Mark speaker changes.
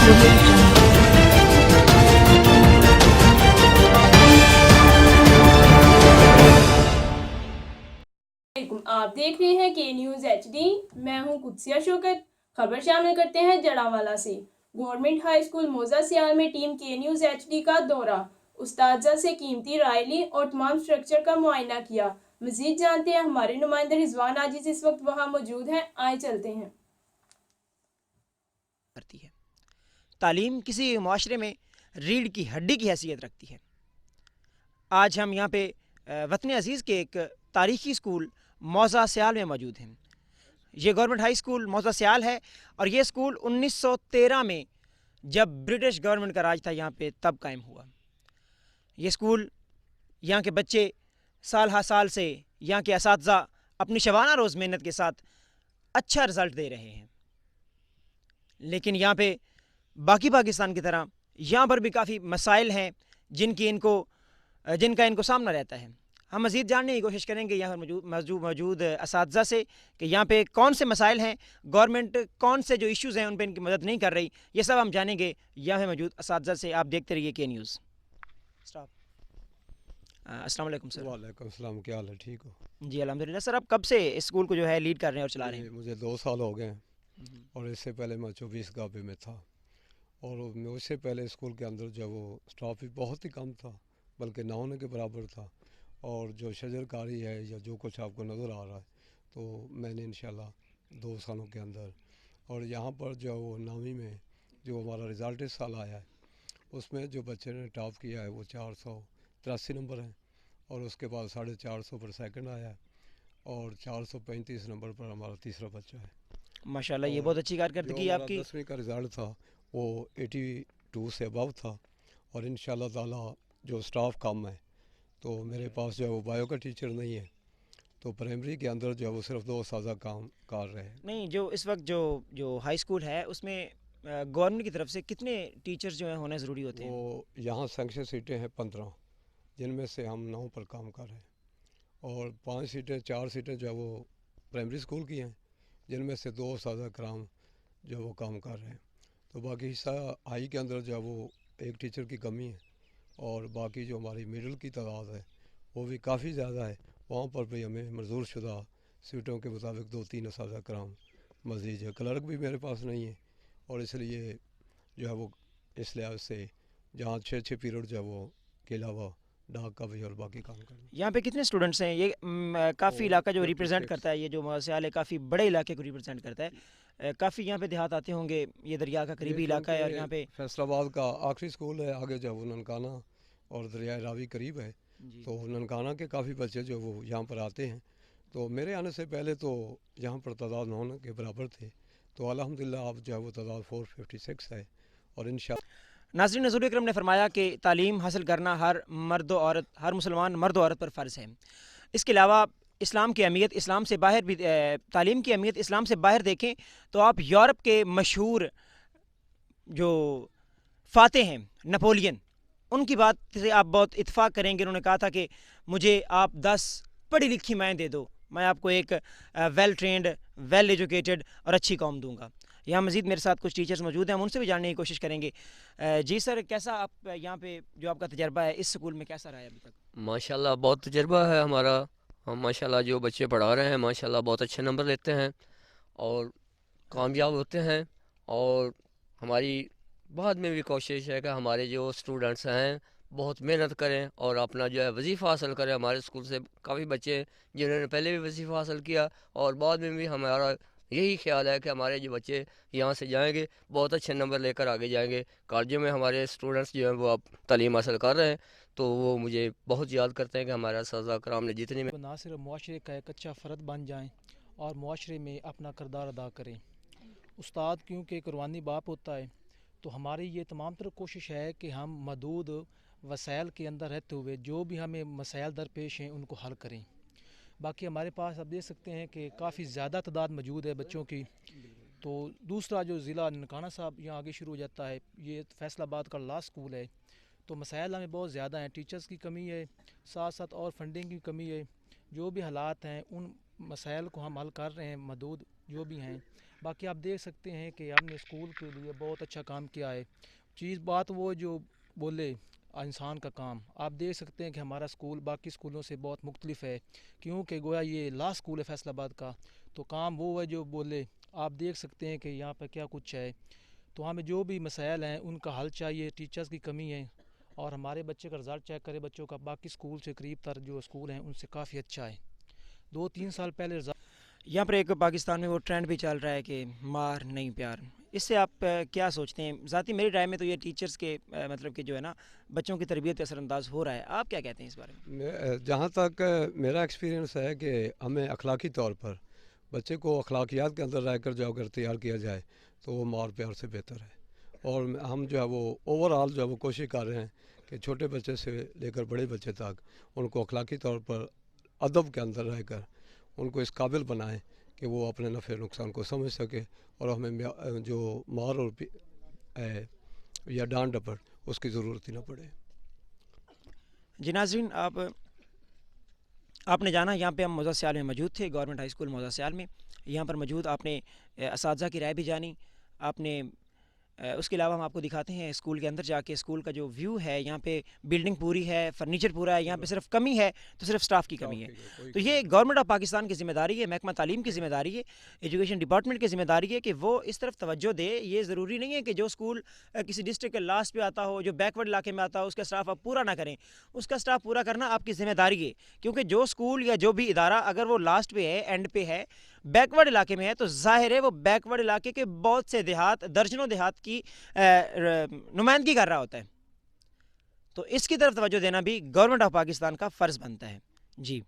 Speaker 1: audio jungle.
Speaker 2: آپ دیکھ رہے ہیں کے نیوز ایچ ڈی. میں ہوں قدسیہ شوکت. خبر شامل کرتے ہیں جڑاوالا سے. گورنمنٹ ہائی اسکول موزہ سیال میں ٹیم کے نیوز ایچ ڈی کا دورہ. اساتذہ سے قیمتی رائے لی اور تمام سٹرکچر کا معائنہ کیا. مزید جانتے ہیں ہمارے نمائندہ رضوان عاجز اس وقت وہاں موجود ہیں. آئے چلتے ہیں.
Speaker 3: کرتی ہے. تعلیم کسی معاشرے میں ریڑھ کی ہڈی کی حیثیت رکھتی ہے. آج ہم یہاں پہ وطن عزیز کے ایک تاریخی اسکول موزہ سیال میں موجود ہیں. یہ گورنمنٹ ہائی اسکول موزہ سیال ہے اور یہ اسکول 1913 میں جب برٹش گورنمنٹ کا راج تھا یہاں پہ تب قائم ہوا. یہ اسکول یہاں کے بچے سال ہر سال سے یہاں کے اساتذہ اپنی شبانہ روز محنت کے ساتھ اچھا رزلٹ دے رہے ہیں. لیکن یہاں پہ باقی پاکستان کی طرح یہاں پر بھی کافی مسائل ہیں جن کا ان کو سامنا رہتا ہے. ہم مزید جاننے کی کوشش کریں گے یہاں موجود اساتذہ سے کہ یہاں پہ کون سے مسائل ہیں, گورنمنٹ کون سے جو ایشوز ہیں ان پہ ان کی مدد نہیں کر رہی. یہ سب ہم جانیں گے یہاں پہ موجود اساتذہ سے. آپ دیکھتے رہیے کے نیوز. السلام علیکم سر.
Speaker 4: وعلیکم السلام. کیا حال ہے؟ ٹھیک ہو؟
Speaker 3: جی الحمدللہ. سر آپ کب سے اسکول کو جو ہے لیڈ کر رہے ہیں اور چلا رہے ہیں؟
Speaker 4: مجھے 2 سال ہو گئے ہیں اور اس سے پہلے میں 24 گابے میں تھا اور اس سے پہلے اسکول کے اندر جو وہ اسٹاف بھی بہت ہی کم تھا, بلکہ نہ ہونے کے برابر تھا. اور جو شجر کاری ہے یا جو کچھ آپ کو نظر آ رہا ہے تو میں نے انشاءاللہ 2 سالوں کے اندر, اور یہاں پر جو وہ 9ویں میں جو ہمارا رزلٹ اس سال آیا ہے اس میں جو بچے نے ٹاپ کیا ہے وہ 483 نمبر ہیں, اور اس کے بعد 450 پر سیکنڈ آیا ہے اور 435 نمبر پر ہمارا تیسرا بچہ ہے.
Speaker 3: ماشاءاللہ یہ بہت اچھی کارکردگی آپ کی.
Speaker 4: 10ویں کا رزلٹ تھا وہ 82 سے ابو تھا, اور انشاءاللہ تعالی جو سٹاف کم ہے تو میرے پاس جو ہے وہ بایو کا ٹیچر نہیں ہے, تو پرائمری کے اندر جو ہے وہ صرف 2 اساتذہ کام کر رہے ہیں.
Speaker 3: نہیں, جو اس وقت جو ہائی اسکول ہے اس میں گورنمنٹ کی طرف سے کتنے ٹیچرز جو ہیں ہونے ضروری ہوتے ہیں؟
Speaker 4: وہ یہاں سینکشن سیٹیں ہیں 15, جن میں سے ہم 9 پر کام کر رہے ہیں, اور 4 سیٹیں جو ہے وہ پرائمری اسکول کی ہیں جن میں سے 2 اساتذہ کرام جو وہ کام کر رہے ہیں. تو باقی حصہ ہائی کے اندر جو ہے وہ ایک ٹیچر کی کمی ہے, اور باقی جو ہماری مڈل کی تعداد ہے وہ بھی کافی زیادہ ہے. وہاں پر بھی ہمیں منظور شدہ سیٹوں کے مطابق 2-3 اساتذہ کرام مزید ہے. کلرک بھی میرے پاس نہیں ہے, اور اس لیے جو ہے وہ اس لحاظ سے جہاں 6 پیریڈ جو ہے وہ کے علاوہ ڈاک کا بھی اور باقی کام کرنا.
Speaker 3: یہاں پہ کتنے اسٹوڈنٹس ہیں؟ یہ کافی علاقہ جو ریپرزینٹ کرتا ہے, یہ جو موزہ کافی بڑے علاقے کو ریپرزینٹ کرتا ہے. کافی یہاں پہ دیہات آتے ہوں گے, یہ دریا کا قریبی علاقہ ہے اور یہاں پہ
Speaker 4: فیصل آباد کا آخری اسکول ہے. آگے جو وہ ننکانہ اور دریائے راوی قریب ہے, تو ننکانہ کے کافی بچے جو وہ یہاں پر آتے ہیں. تو میرے آنے سے پہلے تو یہاں پر تعداد 9 کے برابر تھے, تو الحمدللہ اب جو ہے وہ تعداد 456 ہے. اور انشاءاللہ
Speaker 3: ناظرین, حضور اکرم نے فرمایا کہ تعلیم حاصل کرنا ہر مرد و عورت, ہر مسلمان مرد و عورت پر فرض ہے. اس کے علاوہ اسلام کی اہمیت, اسلام سے باہر بھی تعلیم کی اہمیت اسلام سے باہر دیکھیں تو آپ یورپ کے مشہور جو فاتح ہیں نپولین, ان کی بات سے آپ بہت اتفاق کریں گے. انہوں نے کہا تھا کہ مجھے آپ 10 پڑھی لکھی مائیں دے دو, میں آپ کو ایک ویل ٹرینڈ, ویل ایجوکیٹڈ اور اچھی قوم دوں گا. یہاں مزید میرے ساتھ کچھ ٹیچرز موجود ہیں, ہم ان سے بھی جاننے کی کوشش کریں گے. جی سر, کیسا آپ یہاں پہ جو آپ کا تجربہ ہے اس اسکول میں کیسا رہا ہے ابھی تک؟
Speaker 5: ماشاءاللہ بہت تجربہ ہے ہمارا. ہم ماشاءاللہ جو بچے پڑھا رہے ہیں ماشاءاللہ بہت اچھے نمبر لیتے ہیں اور کامیاب ہوتے ہیں. اور ہماری بعد میں بھی کوشش ہے کہ ہمارے جو اسٹوڈنٹس ہیں بہت محنت کریں اور اپنا جو ہے وظیفہ حاصل کریں. ہمارے اسکول سے کافی بچے ہیں جنہوں نے پہلے بھی وظیفہ حاصل کیا, اور بعد میں بھی ہمارا یہی خیال ہے کہ ہمارے جو بچے یہاں سے جائیں گے بہت اچھے نمبر لے کر آگے جائیں گے. کالجوں میں ہمارے اسٹوڈنٹس جو ہیں وہ اب تعلیم حاصل کر رہے ہیں, تو وہ مجھے بہت یاد کرتے ہیں کہ ہمارا اساتذہ کرام نے جتنے میں
Speaker 6: نہ صرف معاشرے کا ایک اچھا فرد بن جائیں اور معاشرے میں اپنا کردار ادا کریں. استاد کیونکہ قربانی باپ ہوتا ہے, تو ہماری یہ تمام تر کوشش ہے کہ ہم محدود وسائل کے اندر رہتے ہوئے جو بھی ہمیں مسائل درپیش ہیں ان کو حل کریں. باقی ہمارے پاس آپ دیکھ سکتے ہیں کہ کافی زیادہ تعداد موجود ہے بچوں کی. تو دوسرا جو ضلع ننکانہ صاحب یہاں آگے شروع ہو جاتا ہے, یہ فیصل آباد کا لاسٹ اسکول ہے. تو مسائل ہمیں بہت زیادہ ہیں, ٹیچرز کی کمی ہے, ساتھ ساتھ اور فنڈنگ کی کمی ہے. جو بھی حالات ہیں ان مسائل کو ہم حل کر رہے ہیں, محدود جو بھی ہیں. باقی آپ دیکھ سکتے ہیں کہ ہم نے اسکول کے لیے بہت اچھا کام کیا ہے. بات وہ جو بولے انسان کا کام، آپ دیکھ سکتے ہیں کہ ہمارا اسکول باقی اسکولوں سے بہت مختلف ہے، کیونکہ گویا یہ لاسٹ اسکول ہے فیصل آباد کا. تو کام وہ ہے جو بولے، آپ دیکھ سکتے ہیں کہ یہاں پہ کیا کچھ ہے. تو ہمیں جو بھی مسائل ہیں ان کا حل چاہیے. ٹیچرز کی کمی ہے، اور ہمارے بچے کا رزلٹ چیک کرے بچوں کا باقی اسکول سے قریب تر جو اسکول ہیں ان سے کافی اچھا ہے. 2-3 سال پہلے
Speaker 3: یہاں پر ایک پاکستان میں وہ ٹرینڈ بھی چل رہا ہے کہ مار نہیں پیار. اس سے آپ کیا سوچتے ہیں؟ ذاتی میری رائے میں تو یہ ٹیچرز کے مطلب کہ جو ہے نا بچوں کی تربیت اثر انداز ہو رہا ہے. آپ کیا کہتے ہیں اس بارے میں؟
Speaker 4: جہاں تک میرا ایکسپیرینس ہے کہ ہمیں اخلاقی طور پر بچے کو اخلاقیات کے اندر رہ کر جو اگر تیار کیا جائے تو وہ مار پیار سے بہتر ہے. اور ہم جو ہے وہ اوور آل جو ہے وہ کوشش کر رہے ہیں کہ چھوٹے بچے سے لے کر بڑے بچے تک ان کو اخلاقی طور پر ادب کے اندر رہ کر ان کو اس قابل بنائیں کہ وہ اپنے نفع نقصان کو سمجھ سکے، اور ہمیں جو مار اور یا ڈانٹ ڈپٹ اس کی ضرورت ہی نہ پڑے.
Speaker 3: جی ناظرین، آپ نے جانا یہاں پہ ہم موضوع سیال میں موجود تھے، گورنمنٹ ہائی اسکول موضوع سیال میں. یہاں پر موجود آپ نے اساتذہ کی رائے بھی جانی. آپ نے اس کے علاوہ ہم آپ کو دکھاتے ہیں اسکول کے اندر جا کے اسکول کا جو ویو ہے. یہاں پہ بلڈنگ پوری ہے، فرنیچر پورا ہے. یہاں پہ صرف کمی ہے تو صرف سٹاف کی کمی ہے. تو یہ گورنمنٹ آف پاکستان کی ذمہ داری ہے، محکمہ تعلیم کی ذمہ داری ہے، ایجوکیشن ڈپارٹمنٹ کی ذمہ داری ہے کہ وہ اس طرف توجہ دے. یہ ضروری نہیں ہے کہ جو اسکول کسی ڈسٹرکٹ کے لاسٹ پہ آتا ہو، جو بیک ورڈ علاقے میں آتا ہو، اس کا اسٹاف آپ پورا نہ کریں. اس کا اسٹاف پورا کرنا آپ کی ذمہ داری ہے، کیونکہ جو اسکول یا جو بھی ادارہ اگر وہ لاسٹ پہ ہے، اینڈ پہ ہے، بیک ورڈ علاقے میں ہے، تو ظاہر ہے وہ بیک ورڈ علاقے کے بہت سے دیہات، درجنوں دیہات کی نمائندگی کر رہا ہوتا ہے. تو اس کی طرف توجہ دینا بھی گورنمنٹ آف پاکستان کا فرض بنتا ہے. جی